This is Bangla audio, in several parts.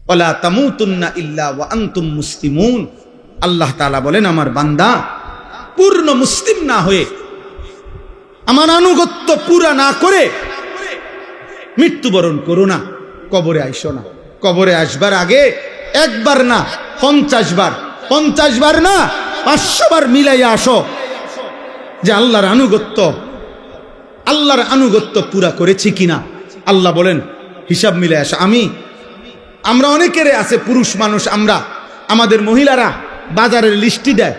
ওয়ালা তামুতুন্না ইল্লা ওয়া আনতুম মুসলিমুন। আল্লাহ তাআলা বলেন, আমার বান্দা পূর্ণ মুসলিম না হয়ে, আমার আনুগত্য পুরা না করে মৃত্যুবরণ করো না, কবরে আইসো না। কবরে আসবার আগে একবার না 50 বার, 50 বার না 500 বার মিলাইয়া আসো যে আল্লাহর আনুগত্য পুরা করেছি কিনা। আল্লাহ বলেন হিসাব মিলাই আসো। আমরা অনেকেরে আছে পুরুষ মানুষ, আমাদের মহিলারা বাজারের লিস্টি দেয়,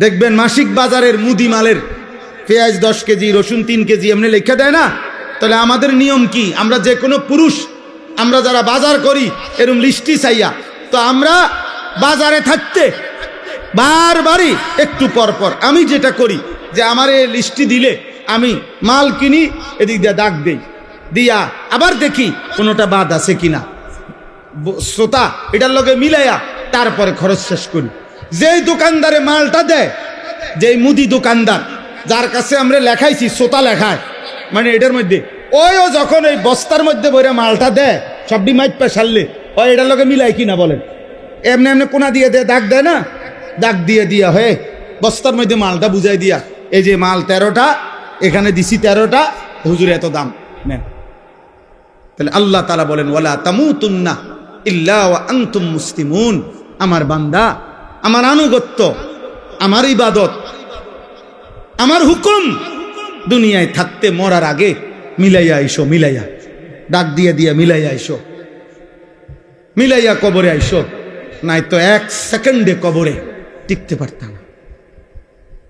দেখবেন মাসিক বাজারের মুদি মালের পেঁয়াজ 10 কেজি, রসুন 3 কেজি এমনি লেখা দেয় না। তাহলে আমাদের নিয়ম কি? আমরা যে কোনো পুরুষ, আমরা যারা বাজার করি এরকম লিস্টি চাইয়া, তো আমরা বাজারে থাকতে বারবারই একটু পর পর আমি যেটা করি যে আমার এই লিস্টি দিলে আমি মাল কিনি, এদিক দিয়ে দাগ দেই, দিয়া আবার দেখি কোনোটা বাদ আছে কিনা, শ্রোতা এটার লগে মিলাইয়া তারপরে খরচ শেষ করি। যেই দোকানদারে মালটা দেয়, যেই মুদি দোকানদার যার কাছে আমরা লেখাইছি শ্রোতা লেখায়, মানে এটার মধ্যে ওইও যখন ওই বস্তার মধ্যে বইরা মালটা দেয় সবটি মাইট পা সারলে ওই এটার লগে মিলাই কিনা বলেন, এমনি এমনি কোনা দিয়ে দেয়, দাগ দেয় না, দাগ দিয়ে দিয়া হয়ে বস্তার মধ্যে মালটা বুঝাই দিয়া, এই যে মাল 13টা, এখানে দিছি 13টা, হুজুর এত দাম নেন। তাহলে আল্লাহ তাআলা বলেন ওয়ালা তামুতুন্না ইল্লা ওয়া আনতুম মুসলিমুন। আমার বান্দা, আমার আনুগত্য, আমার ইবাদত, আমার হুকুম দুনিয়ায় থাকতে মরার আগে মিলাইয়া আইসো, মিলাইয়া ডাক দিয়ে দিয়া মিলাইয়া আইসো, মিলাইয়া কবরে আইসো, নাই তো 1 সেকেন্ডে কবরে টিকতে পারতাম না।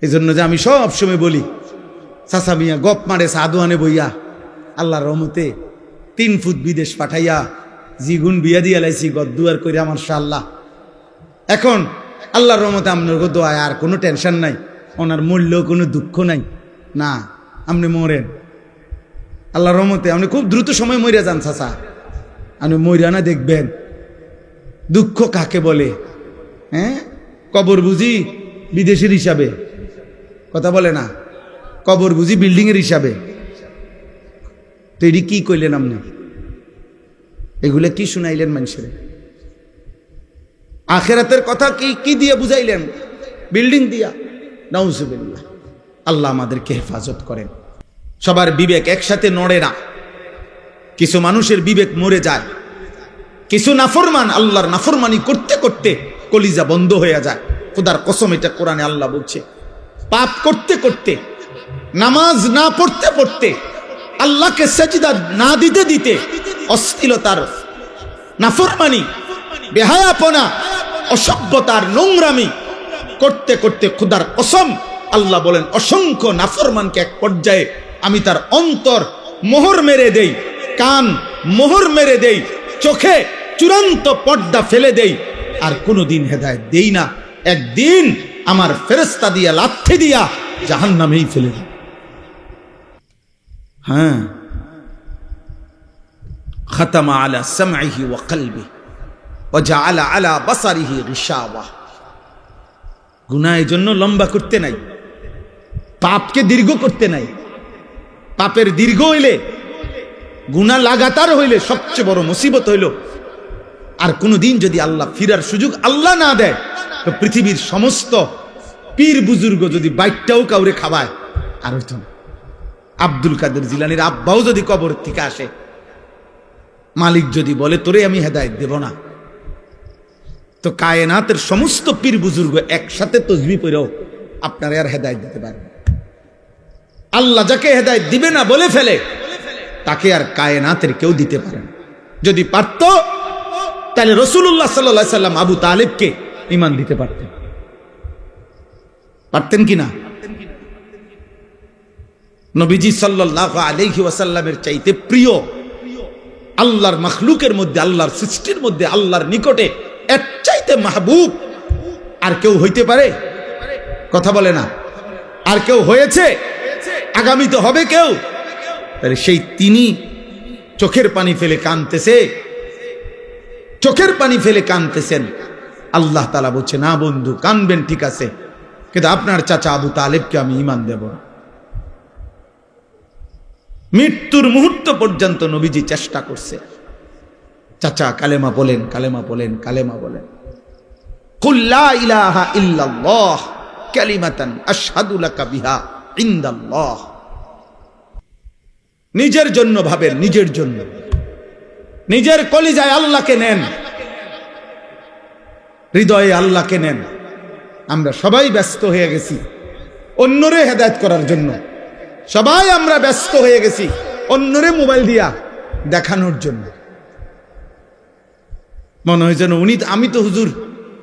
এই জন্য যে আমি সব সময় বলি, চাচা মিয়া গপ মারে সাদুয়ানে বইয়া আল্লাহর রহমতে 3 ফুট বিদেশ পাঠাইয়া জিগুন বিয়া দিয়া লাইছি গদ্দুয়ার করে আমার শাল্লাহ। এখন আল্লাহর রহমতে আপনার দোয়ায় আর কোনো টেনশন নাই, ওনার মূল্যও কোনো দুঃখ নাই। না, আপনি মরেন আল্লাহর রহমতে, আপনি খুব দ্রুত সময় মরিয়া যান চাচা, আপনি মরিয়া না দেখবেন দুঃখ কাকে বলে। হ্যাঁ, কবর বুঝি বিদেশের হিসাবে, কথা বলে না, কবর বুঝি বিল্ডিংয়ের হিসাবে। তো এটি কি কইলেন আপনি? এগুলো কি শুনাইলেন মানুষের? আখেরাতের কথা কি দিয়ে বুঝাইলেন? বিল্ডিং দিয়া? নাউজুবিল্লাহ। আল্লাহ আমাদেরকে হেফাজত করেন। সবার বিবেক একসাথে নড়ে না, কিছু মানুষের বিবেক মরে যায়, কিছু নাফরমান আল্লাহর নাফরমানি করতে করতে কলিজা বন্ধ হয়ে যায়। খোদার কসম, এটা কোরআনে আল্লাহ বলছে। পাপ করতে করতে, নামাজ না পড়তে পড়তে, আল্লাহকে সেজদা না দিতে দিতে, অশ্লীলতার, নাফরমানি, বেহায়াপনা, অসভ্যতার, নোংরামি করতে করতে খোদার কসম আল্লাহ বলেন অসংখ্য নাফরমানকে এক পর্যায়ে আমি তার অন্তর মোহর মেরে দেই, কান মোহর মেরে দেই, চোখে চূড়ান্ত পর্দা ফেলে দেই, আর কোনোদিন হেদায়েত দেই না। একদিন আমার ফেরেশতা দিয়া লাথি দিয়া জাহান্নামেই ফেলে দেই। হ্যাঁ, খাতামা আলা সামঈহি ওয়া কলবি ওয়া জাআলা আলা বাসারিহি গিশাওয়া। গুনাহ এই জন্য লম্বা করতে নাই, পাপকে দীর্ঘ করতে নাই। পাপের দীর্ঘ হইলে, গুনাহ লাগাতার হইলে সবচেয়ে বড় মুসিবত হইল, আর কোনোদিন যদি আল্লাহ ফিরার সুযোগ আল্লাহ না দেয়, তো পৃথিবীর সমস্ত পীর বুজুর্গ যদি বাইকটাও কাউরে খাওয়ায় আর হইতো না। আব্দুল কাদের জিলানীর আব্বাও যদি কবর থেকে আসে, মালিক যদি বলে তোরে আমি হেদায়েত দেব না, তো কায়নাতের সমস্ত পীর বুজুর্গ একসাথে তসবিহ পড়েও আপনারা আর হেদায়েত দিতে পারবে। আল্লাহ যাকে হেদায়েত দিবে না বলে ফেলে, তাকে আর কায়নাতের কেউ দিতে পারে না। যদি পারত তাহলে রাসূলুল্লাহ সাল্লাল্লাহু আলাইহি সাল্লাম আবু তালেবকে ঈমান দিতে পারতেন, পারতেন কিনা? নবীজি সাল্লাল্লাহু আলাইহি ওয়াসাল্লামের চাইতে প্রিয় আল্লাহর মাখলুকের মধ্যে, আল্লাহর সৃষ্টির মধ্যে, আল্লাহর নিকটে এর চাইতে মাহবুব আর কেউ হইতে পারে? কথা বলে না। আর কেউ হয়েছে? আগামীতে হবে কেউ? তাহলে সেই তিনি চোখের পানি ফেলে কাঁদতেছে, চোখের পানি ফেলে কাঁদতেছেন। আল্লাহ তাআলা বলছে না বন্ধু, কাঁদবেন ঠিক আছে, কিন্তু আপনার চাচা আবু তালেবকে আমি ঈমান দেব না। মৃত্যুর মুহূর্ত পর্যন্ত নবীজি চেষ্টা করছে, চাচা কালেমা বলেন, কালেমা বলেন, কালেমা বলেন। কুল লা ইলাহা ইল্লাল্লাহ কালিমাতান আশহাদু লাকা বিহা ইনদাল্লাহ। নিজের জন্য ভাবেন, নিজের জন্য, নিজের কলিজায় আল্লাহকে নেন, হৃদয়ে আল্লাহকে নেন। আমরা সবাই ব্যস্ত হয়ে গেছি অন্যরে হেদায়েত করার জন্য, সবাই আমরা ব্যস্ত হয়ে গেছি অন্যরে মোবাইল দিয়া দেখানোর জন্য। মনে হয় যেন উনি, আমি তো হুজুর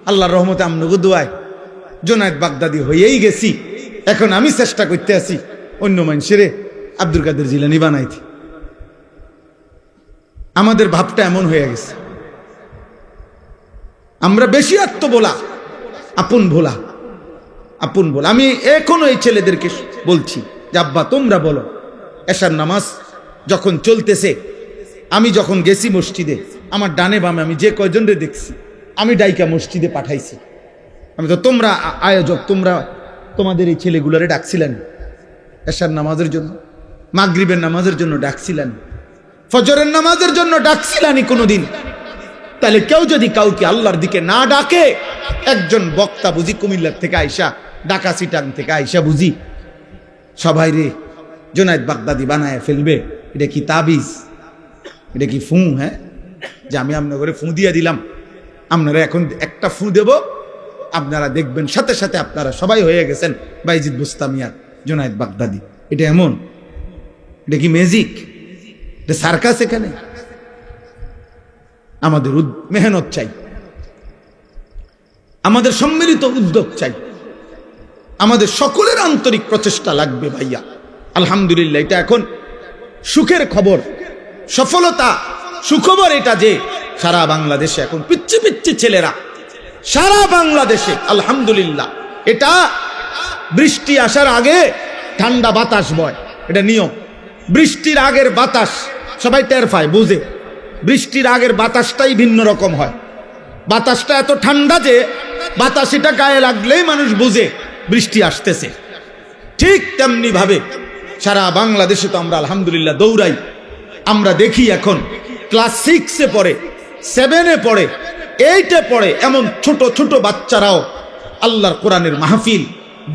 আল্লাহর রহমতে আমনগো দোয়ায় জুনায়েদ বাগদাদি হয়েই গেছি, এখন আমি চেষ্টা করতে আছি অন্য মানুষেরে আব্দুল কাদের জিলানী বানাইতে। আমাদের ভাবটা এমন হয়ে গেছে, আমরা বেশি আত্মবোলা, আপন ভোলা, আপন ভোলা। আমি এখনো এই ছেলেদেরকে বলছি যে আব্বা তোমরা বলো, এশার নামাজ যখন চলতেছে, আমি যখন গেছি মসজিদে, আমার ডানে বামে আমি যে কয়জনরে দেখছি আমি ডাইকা মসজিদে পাঠাইছি। আমি তো, তোমরা আয়োজক, তোমরা তোমাদের এই ছেলেগুলারে ডাকছিলেন এশার নামাজের জন্য, মাগরিবের নামাজের জন্য ডাকছিলেন, ফজরের নামাজের জন্য ডাকছিলানি কোনোদিন? তাহলে কেউ যদি কাউকে আল্লাহর দিকে না ডাকে, একজন বক্তা বুঝি কুমিল্লার থেকে আইসা, ঢাকা সিটাং থেকে আইসা বুঝি সবাই রে জুনায়েদ বাগদাদি বানায় ফেলবে? এটা কি তাবিজ? এটা কি ফু? হ্যাঁ, যে আমি আপনার ঘরে ফু দিয়ে দিলাম, আপনারা এখন একটা ফু দেব, আপনারা দেখবেন সাথে সাথে আপনারা সবাই হয়ে গেছেন বাইজিদ বুস্তামিয়া জুনায়েদ বাগদাদি। এটা এমন? এটা কি ম্যাজিক? এটা সার্কাস? এখানে আমাদের মেহনত চাই, আমাদের সম্মিলিত উদ্যোগ চাই, আমাদের সকলের আন্তরিক প্রচেষ্টা লাগবে ভাইয়া। আলহামদুলিল্লাহ, এটা এখন সুখের খবর, সফলতা, সুখবর এটা যে সারা বাংলাদেশে এখন পিচ্ছি পিচ্ছি ছেলেরা, সারা বাংলাদেশে আলহামদুলিল্লাহ। এটা বৃষ্টি আসার আগে ঠান্ডা বাতাস বয়, এটা নিয়ম। বৃষ্টির আগের বাতাস সবাই টের পায়, বুঝে। বৃষ্টির আগের বাতাসটাই ভিন্ন রকম হয়, বাতাসটা এত ঠান্ডা যে বাতাস এটা গায়ে লাগলেই মানুষ বুঝে বৃষ্টি আসতেছে। ঠিক তেমনি ভাবে সারা বাংলাদেশে তো আমরা আলহামদুলিল্লাহ দৌড়াই। আমরা দেখি এখন ক্লাস 6-এ পড়ে, 7-এ পড়ে, 8-এ পড়ে, এমন ছোট ছোট বাচ্চারাও আল্লাহর কোরআনের মাহফিল,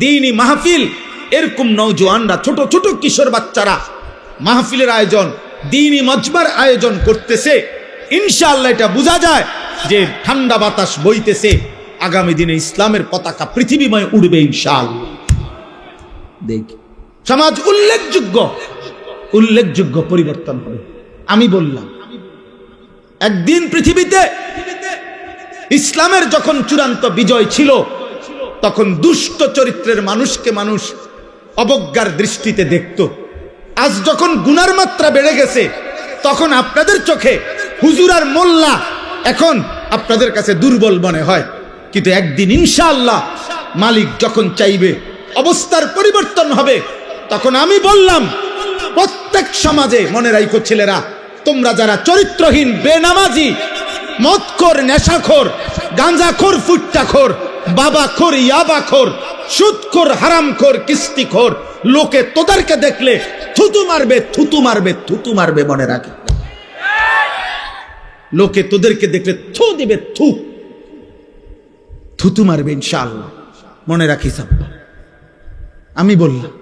দ্বীনি মাহফিল, এরকম নওজোয়ানরা, ছোট ছোট কিশোর বাচ্চারা মাহফিলের আয়োজন, দ্বীনি মজমার আয়োজন করতেছে। ইনশাআল্লাহ এটা বোঝা যায় যে ঠান্ডা বাতাস বইতেছে, আগামী দিনে ইসলামের পতাকা পৃথিবীময় উড়বে ইনশাআল্লাহ। দেখি সমাজ উল্লেখযোগ্য উল্লেখযোগ্য পরিবর্তন হবে। আমি বললাম একদিন পৃথিবীতে ইসলামের যখন চূড়ান্ত বিজয় ছিল, তখন দুষ্ট চরিত্রের মানুষকে মানুষ অবজ্ঞার দৃষ্টিতে দেখত। আজ যখন গুনার মাত্রা বেড়ে গেছে, তখন আপনাদের চোখে হুজুর আর মোল্লা এখন আপনাদের কাছে দুর্বল মনে হয়। কিন্তু একদিন ইনশাআল্লাহ মালিক যখন চাইবে অবস্থার পরিবর্তন হবে, তখন আমি বললাম প্রত্যেক সমাজে, মনে রাখো ছেলেরা, তোমরা যারা চরিত্রহীন, বেনামাজি, মদখোর, নেশাখোর, গাঁজাখোর, ফুট্টাখোর, বাবাখোর, ইয়াবাখোর, সুদখোর, হারামখোর, কিস্তিখোর, লোকে তোদেরকে দেখলে থুতু মারবে, থুতু মারবে, থুতু মারবে, মনে রাখি। লোকে তোদেরকে দেখলে থু দিবে, থু, থুতু মারবে ইনশাআল্লাহ, মনে রাখিস আব্বা। আমি বললাম,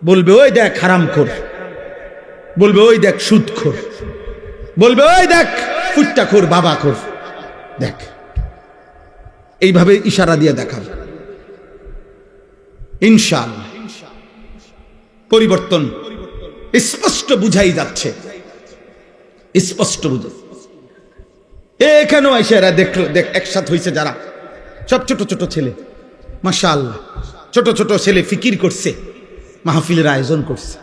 বলবে ওই দেখ হারামখোর, বলবে ওই দেখ সুদখোর, বলবে ওই দেখ ফুট্টাখোর, বাবাখোর, দেখ। এইভাবে ইশারা দিয়ে দেখাবে। ইনশাআল্লাহ পরিবর্তন স্পষ্ট বুঝাই যাচ্ছে, স্পষ্ট বুঝে। এখানেও এসে এরা দেখলো, একসাথে হয়েছে যারা, সব ছোট ছোট ছেলে, মাশাআল্লাহ, ছোট ছোট ছেলে ফিকির করছে, মাহফিলের আয়োজন করছে।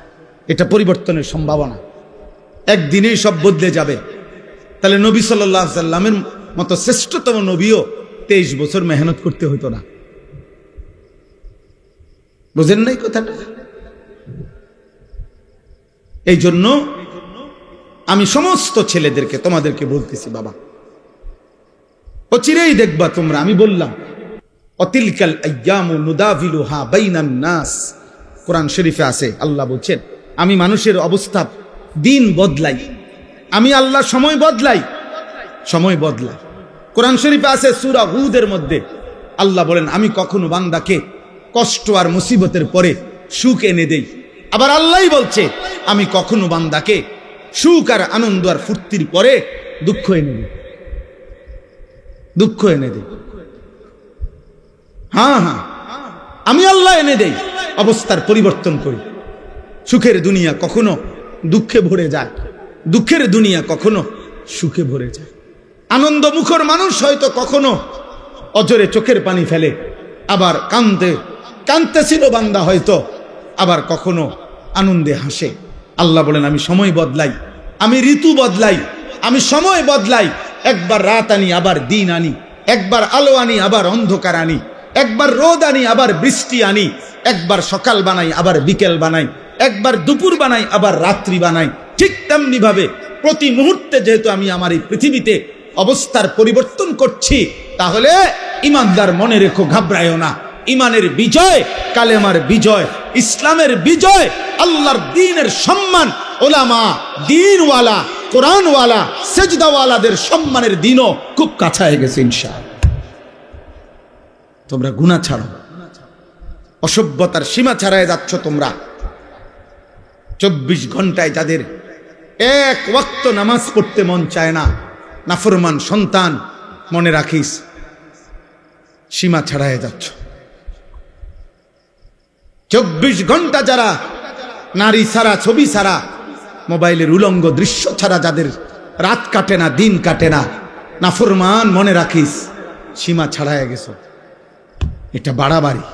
এটা পরিবর্তনের সম্ভাবনা, একদিনেই সব বদলে যাবে। তাহলে নবী সাল্লাল্লাহু আলাইহি সাল্লামের মতো শ্রেষ্ঠতম নবীও 23 বছর মেহনত করতে হতো না। বুঝেন নাই কথাটা? এই জন্য আমি সমস্ত ছেলেদেরকে, তোমাদেরকে বলতেছি, বাবা অচিরেই দেখবা তোমরা, আমি বললাম অতিলকাল আইয়ামু নুদাভিলুহা বাইনান নাস, কোরআন শরীফে আছে, আল্লাহ বলছেন আমি মানুষের অবস্থা দিন বদলাই, আমি আল্লাহ সময় বদলাই। সময় বদলায়। কোরআন শরীফে আছে সূরা হুদের মধ্যে আল্লাহ বলেন, আমি কখনো বান্দাকে কষ্ট আর মুসিবতের পরে সুখ এনে দেই। আবার আল্লাহই বলছে, আমি কখনো বান্দাকে সুখ আর আনন্দ আর ফুর্তির পরে দুঃখ এনে দেই, দুঃখ এনে দেই। হ্যাঁ, আমি আল্লাহ এনে দেই, অবস্থার পরিবর্তন করি। সুখের দুনিয়া কখনো দুঃখে ভরে যায়, দুঃখের দুনিয়া কখনো সুখে ভরে যায়। আনন্দ মুখর মানুষ হয়তো কখনো অজরে চোখের পানি ফেলে, আবার কাঁদতেছিল বান্দা হয়তো, আবার কখনো আনন্দে হাসে। আল্লাহ বলেন, আমি সময় বদলাই, আমি ঋতু বদলাই, আমি সময় বদলাই। একবার রাত আনি, আবার দিন আনি, একবার আলো আনি, আবার অন্ধকার আনি, একবার রোদ আনি, আবার বৃষ্টি আনি, একবার সকাল বানাই, আবার বিকেল বানাই, একবার দুপুর বানাই, আবার রাত্রি বানাই। ঠিক তেমনি ভাবে প্রতি মুহূর্তে যেহেতু আমি আমার এই পৃথিবীতে অবস্থার পরিবর্তন করছি, তাহলে ইমানদার মনে রেখো, ঘাবড়ায়ও না। ইমানের বিজয়, কালেমার বিজয়, ইসলামের বিজয়, আল্লাহর দ্বীনের সম্মান, ওলামা, দ্বীনওয়ালা, কোরআনওয়ালা, সেজদাওয়ালাদের সম্মানের দিনও খুব কাছায় গেছে ইনশাআল্লাহ। তোমরা গুনাহ ছাড়ো, অসভ্যতার সীমা ছাড়ায় যাচ্ছ তোমরা। 24 ঘন্টায় যাদের এক ওয়াক্ত নামাজ পড়তে মন চায় না, নাফরমান সন্তান, মনে রাখিস সীমা ছাড়ায় যাচ্ছ। 24 ঘন্টা যারা নারী ছাড়া, ছবি ছাড়া, মোবাইলের উলঙ্গ দৃশ্য ছাড়া যাদের রাত কাটে না, দিন কাটে না, নাফরমান, মনে রাখিস সীমা ছাড়ায় গেছ। এটা বাড়াবাড়ি,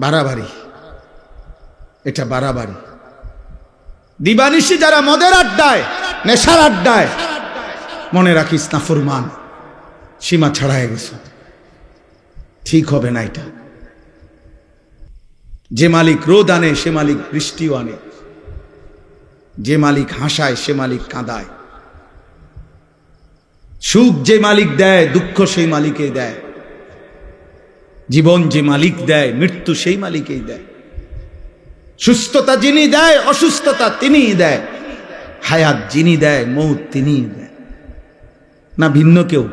বাড়াবাড়ি, এটা বাড়াবাড়ি। দিবানিশি যারা মদের আড্ডায়, নেশার আড্ডায়, মনে রাখিস নাফরমান, সীমা ছাড়ায় গেছ। ঠিক হবে না এটা। যে মালিক রোদ আনে সে মালিক বৃষ্টিও আনে, যে মালিক হাসায় সে মালিক কাঁদায়, সুখ যে মালিক দেয় দুঃখ সেই মালিকই দেয়, জীবন যে মালিক দেয় মৃত্যু সেই মালিকই দেয়, সুস্থতা যিনি দেয় অসুস্থতা তিনিই দেয়, হায়াত যিনি দেয় মৌত তিনিই দেয়। না ভিন্ন কেউ?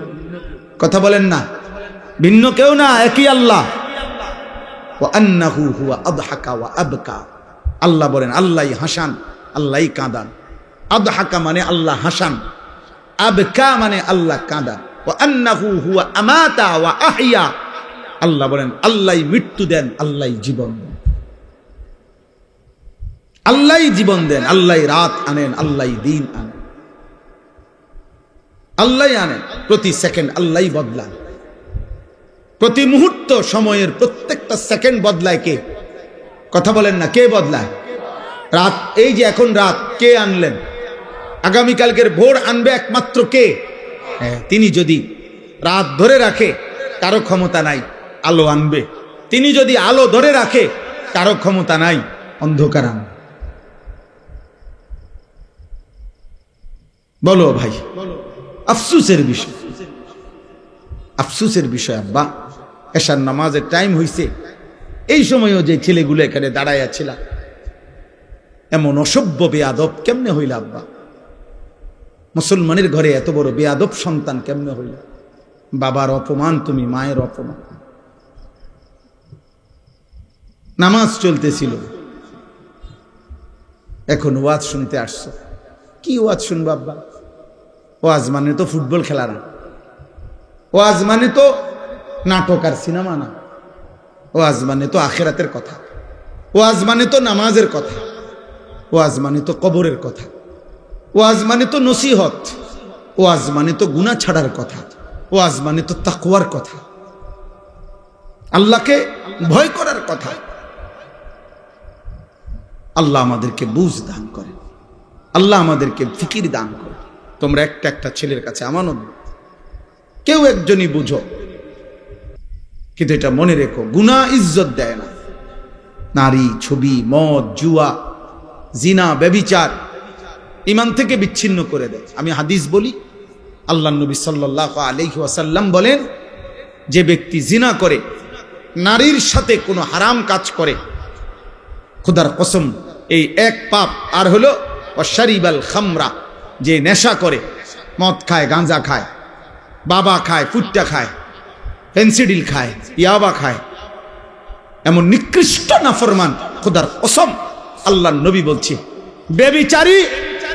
কথা বলেন না, ভিন্ন কেউ না, একই আল্লাহ। আল্লাহ বলেন, আল্লাহই হাসান, আল্লাহই কাঁদান। আদহাকা মানে আল্লাহ হাসান, আবকা মানে আল্লাহ কাঁদান। আল্লাহ বলেন, আল্লাহই মৃত্যু দেন, আল্লাহই জীবন দেন, আল্লাহই জীবন দেন, আল্লাহই রাত আনেন, আল্লাহই দিন আনেন, আল্লাহই আনেন। প্রতি সেকেন্ড আল্লাহই বদলান, প্রতি মুহূর্ত সময়ের প্রত্যেকটা সেকেন্ড বদলায় কে? কথা বলেন না, কে বদলায়? রাত, এই যে এখন রাত, কে আনলেন? আগামীকালকের ভোর আনবে একমাত্র কে? তিনি যদি রাত ধরে রাখে কারো ক্ষমতা নাই আলো আনবে, তিনি যদি আলো ধরে রাখে কারো ক্ষমতা নাই অন্ধকার আনবে। বলো ভাই, আফসুসের বিষয়, আফসুসের বিষয়। আব্বা এশার নামাজের টাইম হইছে, এই সময়ও যে ছেলেগুলো এখানে দাঁড়াইয়া ছিল, এমন অসভ্য বেয়াদব কেমনে হইল আব্বা? মুসলমানের ঘরে এত বড় বেয়াদব সন্তান কেমনে হইল? বাবার অপমান তুমি, মায়ের অপমান। নামাজ চলতেছিল, এখন ওয়াজ শুনতে আসছো। কি ওয়াজ শুনবো আব্বা? ওয়াজ মানে তো ফুটবল খেলা না, ওয়াজ মানে তো নাটক আর সিনেমা না, ওয়াজ মানে তো আখিরাতের কথা, ওয়াজ মানে তো নামাজের কথা, ওয়াজ মানে তো কবরের কথা, ওয়াজ মানে তো নসিহত, ওয়াজ মানে তো গুনাহ ছাড়ার কথা, ওয়াজ মানে তো তাকওয়ার কথা, আল্লাহকে ভয় করার কথা। আল্লাহ আমাদেরকে বুঝ দান করে, আল্লাহ আমাদেরকে ফিকির দান করে। তোমরা একটা একটা ছেলের কাছে আমানত, কেউ একজনই বুঝো, কিন্তু এটা মনে রেখো, গুনাহ ইজ্জত দেয় না। নারী, ছবি, মদ, জুয়া, জিনা, ব্যভিচার ঈমান থেকে বিচ্ছিন্ন করে দেয়। আমি হাদিস বলি, আল্লাহ নবী সাল্লাল্লাহু আলাইহি ওয়াসাল্লাম বলেন, যে ব্যক্তি জিনা করে, নারীর সাথে কোনো হারাম কাজ করে, খোদার কসম এই এক পাপ। আর হলো ওয়াশারিবাল খামরা, যে নেশা করে, মদ খায়, গাঁজা খায়, বাবা খায়, ফুট্টা খায়, ফেন্সিডিল খায়, ইয়াবা খায়, এমন নিকৃষ্ট নাফরমান খোদার কসম আল্লাহর নবী বলছে বেবিচারী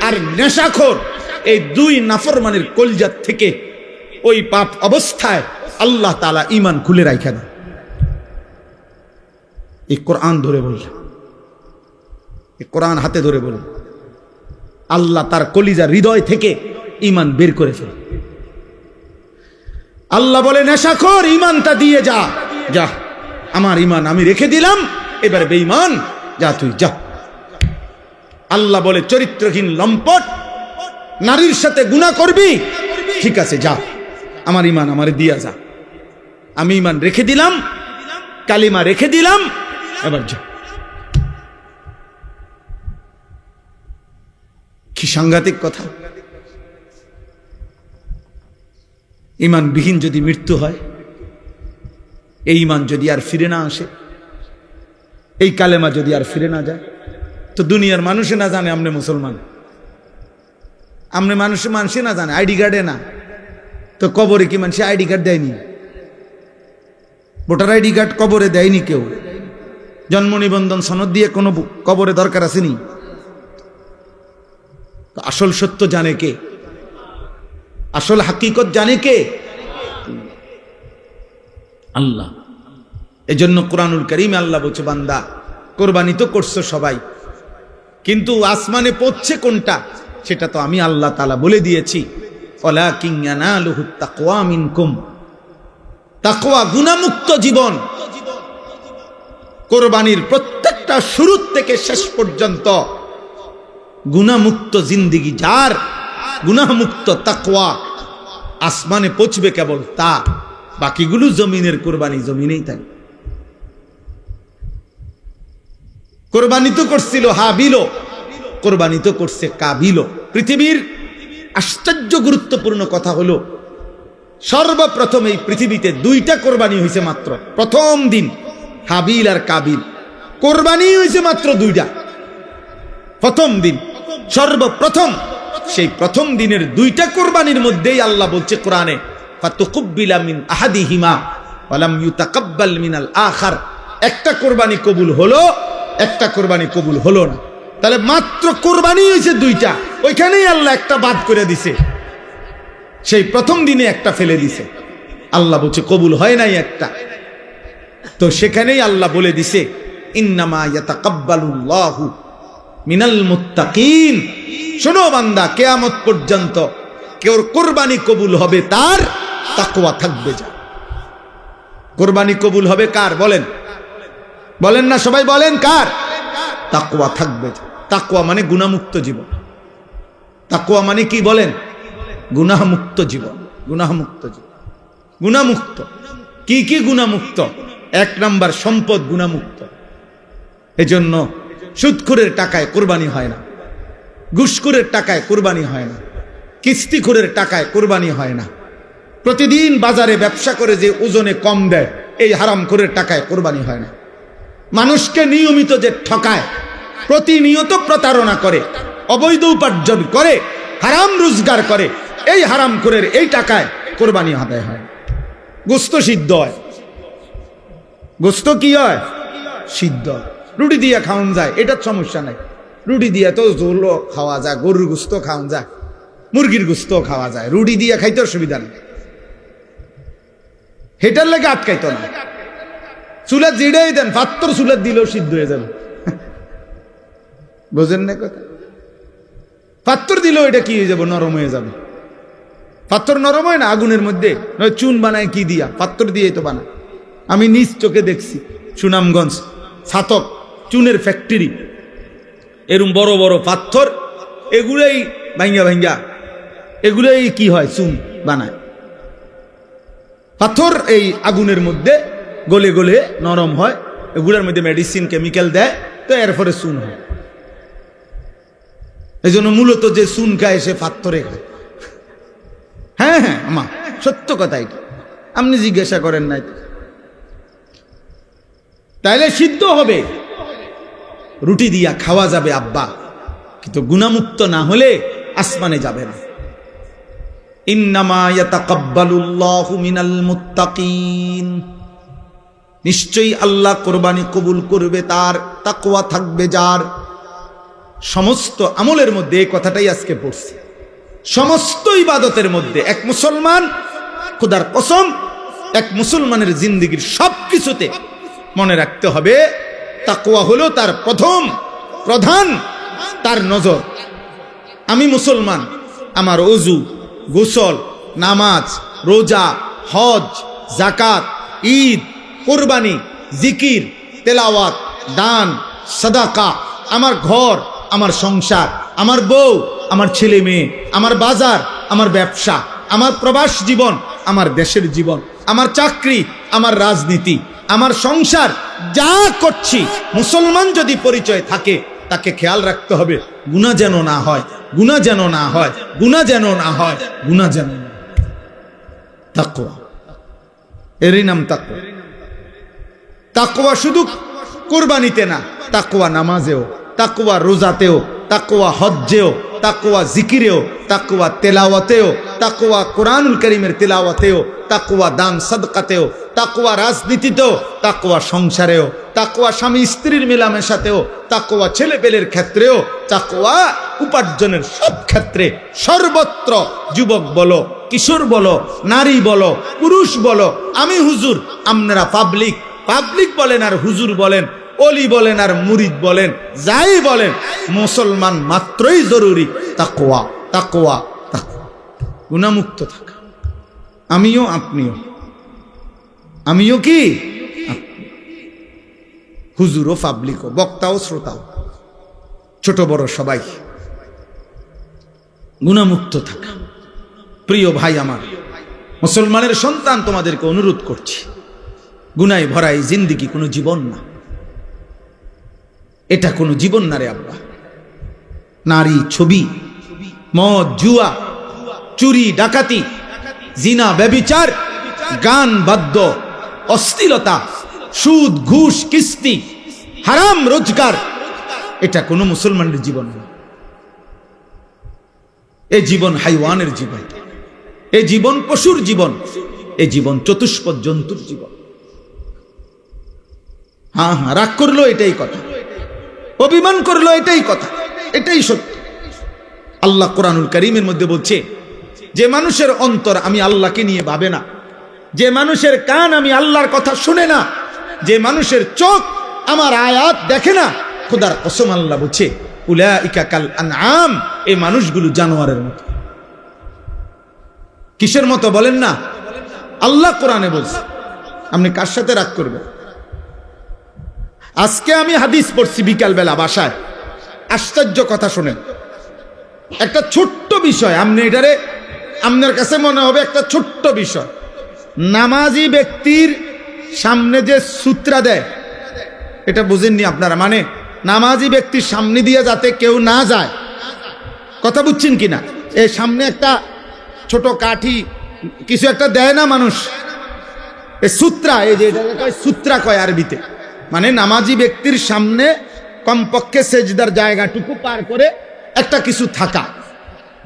আর নেশাখোর এই দুই নাফরমানের কলজাত থেকে ওই পাপ অবস্থায় আল্লাহ তাআলা ঈমান খুলে রাখা দেন। এই কোরআন ধরে বলল, এই কোরআন হাতে ধরে বলল, আল্লাহ তার কলিজার হৃদয় থেকে ঈমান বের করে ফেলে। আল্লাহ বলে নেশাখোর ঈমানটা দিয়ে যা, যা আমার ঈমান আমি রেখে দিলাম, এবারে বেঈমান যা তুই যা। আল্লাহ বলে চরিত্রহীন লম্পট নারীর সাথে গুনাহ করবি, ঠিক আছে যা, আমার ঈমান আমারে দিয়া যা, আমি ঈমান রেখে দিলাম, কালিমা রেখে দিলাম, এবার যা। কি সাংঘাতিক কথা! ঈমানবিহীন যদি মৃত্যু হয়, এই ঈমান যদি আর ফিরে না আসে, এই কালেমা যদি আর ফিরে না যায়, তো দুনিয়ার মানুষে না জানে আমনে মুসলমান, আমনে মানুষে না জানে, আইডি কার্ডে না, তো কবরে কি মানুষ আইডি কার্ড দেয়নি? ভোটার আইডি কার্ড কবরে দেয়নি কেউ, জন্ম নিবন্ধন সনদ দিয়ে কোনো কবরে দরকার আসেনি। আসল সত্য জানে কে? আসল হাকিকত জানে কে? আল্লাহ। এজন্য কোরআনুল কারীমে আল্লাহ বলছে, বান্দা কোরবানি তো করছো সবাই, কিন্তু আসমানে পৌঁছছে কোনটা সেটা তো আমি আল্লাহ তাআলা বলে দিয়েছি। ওয়ালাকিন ইয়ানালুহুত তাকওয়া মিনকুম, তাকওয়া গুনাহমুক্ত জীবন। কোরবানির প্রত্যেকটা শুরু থেকে শেষ পর্যন্ত গুনাহমুক্ত জিন্দেগি যার, গুনাহমুক্ত তাকওয়া, আসমানে পৌঁছবে কেবল তা, বাকিগুলো জমিনের কোরবানি জমিনেই থাকে। কোরবানি তো করছিল হাবিল, কোরবানি তো করছে কাবিল। পৃথিবীর আশ্চর্য গুরুত্বপূর্ণ কথা হলো, সর্বপ্রথম এই পৃথিবীতে দুইটা কোরবানি হয়েছে মাত্র। প্রথম দিন হাবিল আর কাবিল, কোরবানি হয়েছে মাত্র দুইটা। প্রথম দিন, সর্বপ্রথম, সেই প্রথম দিনের দুইটা কোরবানির মধ্যেই আল্লাহ বলছে কোরআনে, ফাতুকুব্বিলা মিন আহাদিহিমা ওয়া লাম ইউতাকাব্বাল মিনাল আখার। একটা কোরবানি কবুল হলো, একটা কোরবানি কবুল হলো না। তাহলে মাত্র কোরবানি হয়েছে দুইটা, ওইখানেই আল্লাহ একটা বাদ করে দিছে, সেই প্রথম দিনে একটা ফেলে দিছে। আল্লাহ বলছে কবুল হয় নাই একটা, তো সেখানেই আল্লাহ বলে দিছে ইন্নামা ইয়াতাকাব্বালুল্লাহু মিনাল মুত্তাকিন। শোনো বান্দা, কিয়ামত পর্যন্ত কেউ কোরবানি কবুল হবে তার তাকওয়া থাকবে। যা কোরবানি কবুল হবে কার বলেন? বলেন না সবাই, বলেন কার? তাকওয়া থাকবে। তাকওয়া মানে গুনাহমুক্ত জীবন। তাকওয়া মানে কি বলেন? গুনাহমুক্ত জীবন। গুনাহমুক্ত জীবন, গুনাহমুক্ত। কি কি গুনাহমুক্ত? এক নাম্বার সম্পদ গুনাহমুক্ত। এজন্য সুদখোরের টাকায় কোরবানি হয় না, ঘুষখোরের টাকায় কোরবানি হয় না, কিস্তিখোরের টাকায় কোরবানি হয় না, প্রতিদিন বাজারে ব্যবসা করে যে ওজনে কম দেয় এই হারামখোরের টাকায় কোরবানি হয় না, মানুষকে নিয়মিত যে ঠকায়, প্রতিনিয়ত প্রতারণা করে, অবৈধ উপার্জন করে, হারাম রোজগার করে, এই হারামখোরের এই টাকায় কোরবানি আদায় হয়। গোস্ত সিদ্ধ হয়, গোস্ত কি হয়? সিদ্ধ। রুটি দিয়ে খাওয়ান যায়, এটার সমস্যা নাই। রুটি দিয়ে তো ঝোলও খাওয়া যায়, গরুর গোস্ত খাওয়ান যায়, মুরগির গোস্ত খাওয়া যায়, রুটি দিয়ে খাইতে অসুবিধা নেই, হেটার লেগে আটকাইতো না। চুলা জিড়েই দেন, পাত্তর চুলা দিলেও সিদ্ধ হয়ে যাবে। বোঝেন না কথা? পাত্তর দিলেও এটা কি হয়ে যাবে? নরম হয়ে যাবে। পাত্তর নরম হয় না আগুনের মধ্যে, নয় চুন বানায় কি দিয়া? পাত্তর দিয়ে তো বানায়। আমি নিজ চোখে দেখছি, সুনামগঞ্জ ছাতক চুনের ফ্যাক্টরি, এরম বড় বড় পাথর, এগুলোই ভাঙ্গা ভাঙ্গা, এগুলোই কি হয়? চুন বানায়। পাথর এই আগুনের মধ্যে গলে গলে নরম হয়, এগুলোর মধ্যে মেডিসিন কেমিক্যাল দেয়, তো এরপরে চুন হয়। এই জন্য মূলত যে চুন খায় সে পাথরে খায়। হ্যাঁ হ্যাঁ, আমা সত্য কথা এটা, আপনি জিজ্ঞাসা করেন নাই। তাইলে সিদ্ধ হবে, রুটি দিয়া খাওয়া যাবে আব্বা, কিন্তু গুনাহমুক্ত না হলে আসমানে যাবে না। ইন্নামা ইয়াতাকাব্বালুল্লাহু মিনাল মুত্তাকিন, নিশ্চয়ই আল্লাহ কোরবানি কবুল করবে তার, তাকওয়া থাকবে যার। সমস্ত আমলের মধ্যে এই কথাটাই আজকে পড়ছি, সমস্ত ইবাদতের মধ্যে এক মুসলমান, খোদার কসম, এক মুসলমানের জিন্দেগীর সব কিছুতে মনে রাখতে হবে তাকওয়া হলো তার প্রধান তার নজর। আমি মুসলমান, আমার ওযু, গোসল, নামাজ, রোজা, হজ, যাকাত, ঈদ, কুরবানি, জিকির, তেলাওয়াত, দান, সাদাকা, আমার ঘর, আমার সংসার, আমার বউ, আমার ছেলে মেয়ে, আমার বাজার, আমার ব্যবসা, আমার প্রবাস জীবন, আমার দেশের জীবন, আমার চাকরি, আমার রাজনীতি, আমার সংসার, যা করছি, মুসলমান যদি পরিচয় থাকে তাকে খেয়াল রাখতে হবে গুনাহ যেন না হয়, গুনাহ যেন না হয়, গুনাহ যেন না হয়, গুনাহ যেন না। তাকওয়া, এরই নাম তাকওয়া। তাকওয়া শুধু কুরবানিতে না, তাকওয়া নামাজেও, তাকওয়া রোজাতেও, তাকওয়া হজ্জেও, তাকওয়া জিকিরেও, তাকওয়া তেলাওয়াতেও, তাকওয়া কোরআনুল কারীমের তেলাওয়াতেও, তাকওয়া দান সাদকাতেও, তাকওয়া রাজনীতিতেও, তাকওয়া সংসারেও, তাকওয়া স্বামী স্ত্রীর মেলামেশাতেও, তাকওয়া ছেলেপেলের ক্ষেত্রেও, তাকওয়া উপার্জনের সব ক্ষেত্রে, সর্বত্র। যুবক বলো, কিশোর বলো, নারী বলো, পুরুষ বলো, আমি হুজুর, আপনারা পাবলিক বলেন আর হুজুর বলেন, অলি বলেন আর মুরিদ বলেন, যাই বলেন, মুসলমান মাত্রই জরুরি তাকওয়া, তাকওয়া, তাকওয়া। গুনাহমুক্ত থাকা, আমিও আপনিও, আমিও কি হুজুরও, পাবলিকও, বক্তাও শ্রোতাও, ছোট বড় সবাই গুনাহমুক্ত থাকা। প্রিয় ভাই আমার, মুসলমানের সন্তান, তোমাদেরকে অনুরোধ করছি, গুনায় ভরা এই জিন্দেগি কোনো জীবন না, এটা কোনো জীবন না রে আব্বা। নারী, ছবি, মদ, জুয়া, চুরি, ডাকাতি, জিনা, ব্যভিচার, গান, বাদ্য, অশ্লীলতা, সুদ, ঘুষ, কিস্তি, হারাম রোজগার, এটা কোনো মুসলমানের জীবন না। এ জীবন হাইওয়ানের জীবন, এ জীবন পশুর জীবন, এ জীবন চতুষ্পদ জন্তুর জীবন। হ্যাঁ, রাগ করলো এটাই কথা, অভিমান করলো এটাই কথা, এটাই সত্য। আল্লাহ কোরআনুল কারীমের মধ্যে বলছে, যে মানুষের অন্তর আমি আল্লাহকে নিয়ে ভাবে না, যে মানুষের কান আমি আল্লাহর কথা শুনে না, যে মানুষের চোখ আমার আয়াত দেখে না, খোদার কসম আল্লাহ বলছে উলাইকা কাল আনআম, এই মানুষগুলো জানোয়ারের মতো। কিসের মতো বলেন না? আল্লাহ কোরআনে বলছে। আপনি কার সাথে রাগ করবেন? আজকে আমি হাদিস পড়ছি বিকালবেলা বাসায়, আশ্চর্য কথা শুনেন। একটা ছোট্ট বিষয়, আপনি এটারে, আপনার কাছে মনে হবে একটা ছোট্ট বিষয়। নামাজি ব্যক্তির সামনে যে সূত্রা দেয়, এটা বুঝেননি আপনারা? মানে নামাজি ব্যক্তির সামনে দিয়ে যাতে কেউ না যায়, কথা বুঝছেন কিনা? এই সামনে একটা ছোট কাঠি কিছু একটা দেয় না মানুষ, এই সূত্রা, এই যে সূত্রা কয় আরবিতে, মানে নামাজি ব্যক্তির সামনে কমপক্ষে সেজদার জায়গাটুকু পার করে একটা কিছু থাকা,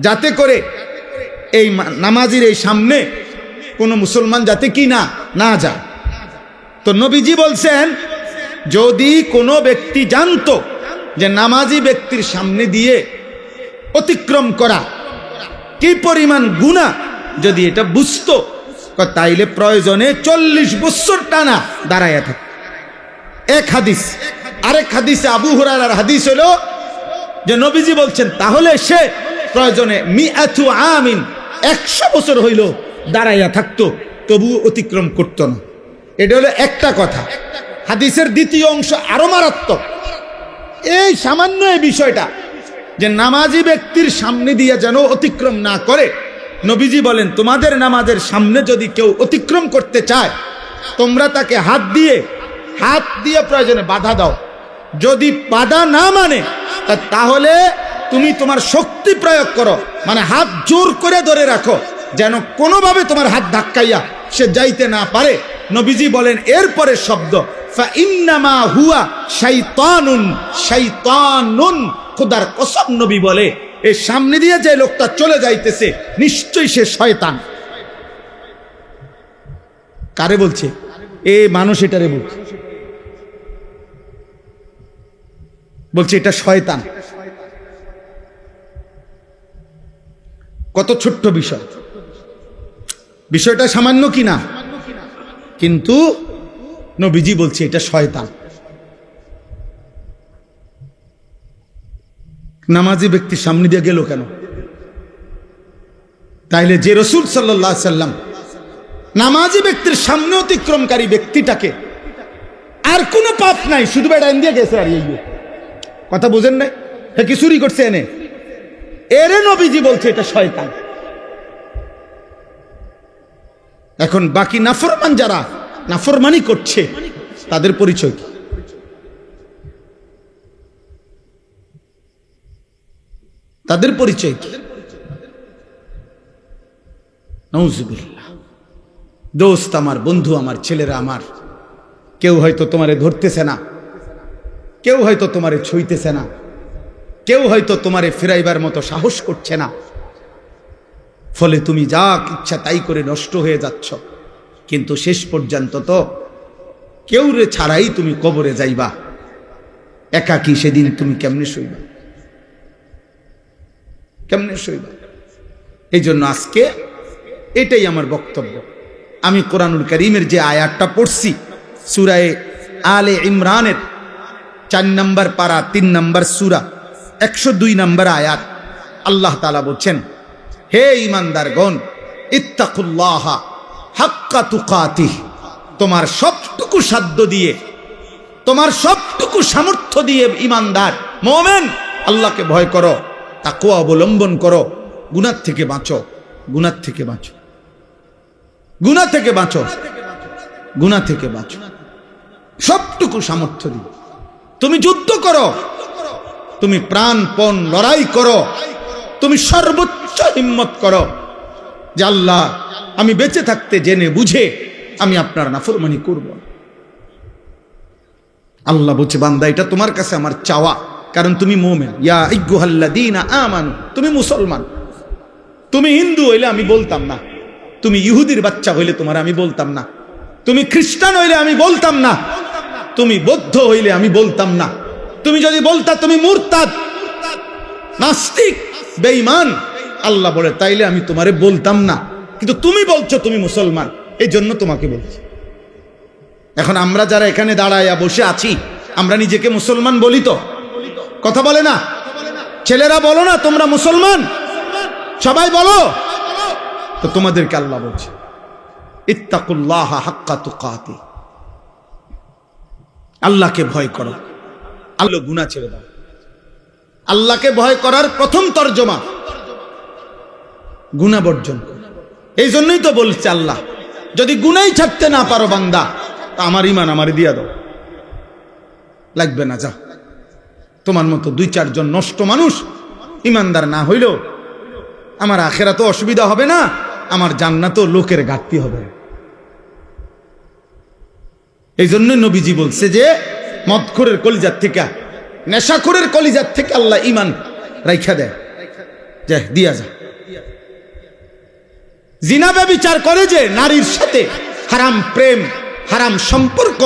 যাতে করে এই নামাজির এই সামনে কোনো মুসলমান যাতে কি না যায়। তো নবীজি বলছেন, যদি কোনো ব্যক্তি জানতো যে নামাজি ব্যক্তির সামনে দিয়ে অতিক্রম করা কি পরিমাণ গুনাহ, যদি এটা বুঝতো, তাইলে প্রয়োজনে 40 বছর টানা দাঁড়াইয়া থাকত। এক হাদিস। আরেক হাদিসে আবু হুরায়রার হাদিস হলো যে নবীজি বলছেন, তাহলে সে প্রয়োজনে মিআতু আমিন, 100 বছর হইল দাঁড়াইয়া থাকতো, তবু অতিক্রম করতো না। এটা হলো একটা কথা। হাদিসের দ্বিতীয় অংশ আরো মারাত্মক। এই সামান্য এই বিষয়টা যে নামাজি ব্যক্তির সামনে দিয়ে যেন অতিক্রম না করে, নবীজি বলেন, তোমাদের নামাজের সামনে যদি কেউ অতিক্রম করতে চায়, তোমরা তাকে হাত দিয়ে প্রয়োজনে বাধা দাও। যদি বাধা না মানে, তাহলে তুমি তোমার শক্তি প্রয়োগ করো, মানে হাত জোর করে ধরে রাখো, যেন কোনোভাবে তোমার হাত ধাক্কাইয়া সে যাইতে না পারে। নবীজি বলেন এরপরে শব্দ, ফাইন্নামা হুয়া শাইতানুন, শাইতানুন। খোদার কসম নবী বলে, এই সামনে দিয়ে যে লোকটা চলে যাইতেছে নিশ্চয়ই সে শয়তান। কারে বলছে? এ মানুষ এটারে বলছে এটা শয়তান। কত ছোট্ট বিষয়, বিষয়টা সামান্য কিনা, কিন্তু নবীজি বলছে এটা শয়তান। নামাজি ব্যক্তি সামনে দিয়ে গেল কেন? তাইলে যে রাসূল সাল্লাল্লাহু আলাইহি সাল্লাম নামাজি ব্যক্তির সামনে অতিক্রমকারী ব্যক্তিটাকে আর কোনো পাপ নাই, শুধু বেড়া দিয়ে গেছে। আর এই কথা বুঝেন নাই? হ্যাঁ, কি চুরি করছে এনে, এরে নবীজি বলছে এটা শয়তান। এখন বাকি নাফরমান যারা নাফরমানি করছে তাদের পরিচয় কি? তাদের পরিচয় কি? নাউজুবিল্লাহ। দোস্ত আমার, বন্ধু আমার, ছেলেরা আমার, কেউ হয়তো তোমারে ধরতেছে না, কেউ হয়তো তোমারে ছুঁইতেছে না, কেউ হয়তো তোমারে ফিরাইবার মতো সাহস করছে না, ফলে তুমি যা ইচ্ছা তাই করে নষ্ট হয়ে যাচ্ছ। কিন্তু শেষ পর্যন্ত তো কেউ রে ছাড়াই তুমি কবরে যাইবা, একাকী। সেদিন তুমি কেমনে শুইবা? কেমনে শুইবা? এই জন্য আজকে এটাই আমার বক্তব্য। আমি কোরআনুল কারীমের যে আয়াতটা পড়ছি সূরা আলে ইমরানের 4 নম্বর পারা 3 নম্বর সূরা 102 নম্বর আয়াত, আল্লাহ তাআলা বলছেন, হে ঈমানদারগণ, ইত্তাকুল্লাহা হাক্কা তুকাতিহ, তোমার সবটুকু সাধ্য দিয়ে, তোমার সবটুকু সামর্থ্য দিয়ে ঈমানদার মুমিন আল্লাহকে ভয় করো, তাকওয়া অবলম্বন করো, গুনাহ থেকে বাঁচো, গুনাহ থেকে বাঁচো, গুনাহ থেকে বাঁচো, গুনাহ থেকে বাঁচো। সবটুকু সামর্থ্য দিয়ে তুমি যুদ্ধ করো, তুমি প্রাণপণ লড়াই করো, তুমি সর্বোচ্চ হিম্মত করো যে আল্লাহ, আমি বেঁচে থাকতে জেনে বুঝে আমি আপনার নাফরমানি করব। আল্লাহ বলছে, বান্দা এটা তোমার কাছে আমার চাওয়া, কারণ তুমি মুমিন। ইয়া আইয়ুহাল্লাযীনা আমানু, তুমি মুসলমান। তুমি হিন্দু হইলে আমি বলতাম না, তুমি ইহুদির বাচ্চা হইলে তোমার আমি বলতাম না, তুমি খ্রিস্টান হইলে আমি বলতাম না, তুমি বৌদ্ধ হইলে আমি বলতাম না, তুমি যদি বলতা তুমি মুরতাদ, নাস্তিক, বেঈমান, আল্লাহ বলে তাইলে আমি তোমারে বলতাম না। কিন্তু তুমি বলছো তুমি মুসলমান, এই জন্য তোমাকে বলছি। এখন আমরা যারা এখানে দাঁড়ায়া বসে আছি, আমরা নিজেকে মুসলমান বলি তো? কথা বলে না? ছেলেরা বলো না তোমরা মুসলমান? সবাই বলো তো। তোমাদেরকে আল্লাহ বলছে, ইত্তাকুল্লাহা হাক্কা তুকাতি, আল্লাহকে ভয় করো। আল্লাহ গুনাহ ছেড়ে দাও। আল্লাহকে ভয় করার প্রথম তর্জমা গুনাহ বর্জন করো। এই জন্যই তো বলছে আল্লাহ, যদি গুনাহই ছাড়তে না পারো বান্দা, তা আমার ঈমান আমারে দিয়া দাও, লাগবে না, যাও। তোমার মতো 2-4 জন নষ্ট মানুষ ঈমানদার না হইলেও আমার আখিরাতে অসুবিধা হবে না, আমার জান্নাতেও লোকের ঘাটতি হবে। এই জন্য নবীজি বলছে যে মদখোরের কলিজার থেকে, নেশাখোরের কলিজার থেকে আল্লাহ ঈমান রাইখা দেয়, যে দিয়া যা। জিনা ব্যভিচার করে যে নারীর সাথে, হারাম প্রেম, হারাম সম্পর্ক,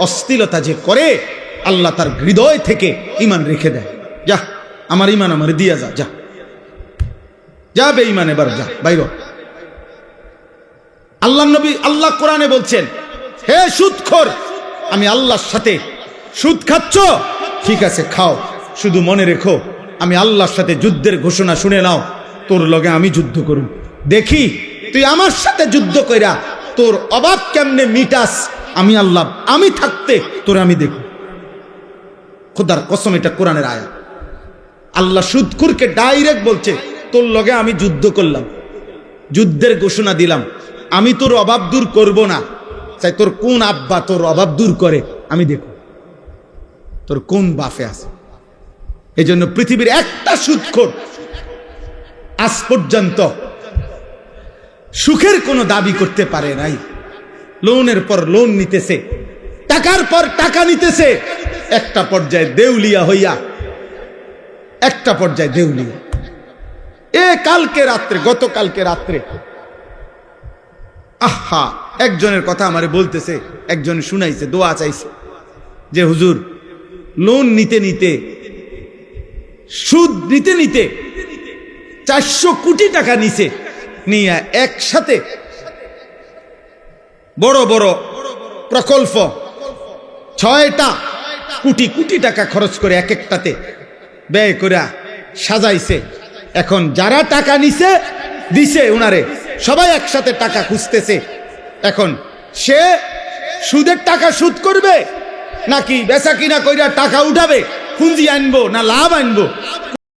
অশ্লীলতা যে করে, আল্লাহ তার হৃদয় থেকে ঈমান রেখে দেয়, যা আমার ঈমান আমার দিয়া যা, যা যা বেঈমান, এবার যা বাইর। আল্লাহ নবী, আল্লাহ কোরআনে বলছেন, হে সুদখোর, আমি আল্লাহর সাথে সুদ খাচ্ছ, ঠিক আছে খাও, শুধু মনে রেখো আমি আল্লাহর সাথে যুদ্ধের ঘোষণা শুনে নাও, তোর লগে আমি যুদ্ধ করুম, দেখি তুই আমার সাথে যুদ্ধ কইরা তোর অভাব কেমনে মিটাস। আমি আল্লাহ, আমি থাকতে তোর আমি দেখো। খোদার কসম, এটা কোরআনের আয়াত। আল্লাহ সুদখোরকে ডাইরেক্ট বলছে, তোর লগে আমি যুদ্ধ করলাম, যুদ্ধের ঘোষণা দিলাম, আমি তোর অভাব দূর করব না, চাই তোর কোন আব্বা তোর অভাব দূর করে আমি দেখো, তোর কোন বাপে আছে। এই জন্য পৃথিবীর একটা সুদখোর আজ পর্যন্ত সুখের কোনো দাবি করতে পারে নাই। লোনের পর লোন নিতেছে, টাকার পর টাকা নিতেছে, একটা পর্যায়ে দেউলিয়া হইয়া, একটা পর্যায়ে দেউলিয়া। কালকে রাত্রে, গতকালকে রাত্রে, আহা, একজনের কথা আমারে বলতেছে, একজন শুনাইছে, দোয়া চাইছে যে হুজুর লোন নিতে নিতে, সুদ নিতে নিতে 400 কোটি টাকা নিছে, নিয়ে একসাথে বড় বড় প্রকল্প 6টা কোটি কোটি টাকা খরচ করে এক একটাতে ব্যয় করে সাজাইছে। এখন যারা টাকা নিছে দিছে উনারে, সবাই একসাথে টাকা খুঁজতেছে। এখন সে সুদের টাকা সুদ করবে নাকি বেচা কিনা কইরা টাকা উঠাবে, পুঁজি আনবো না লাভ আনবো,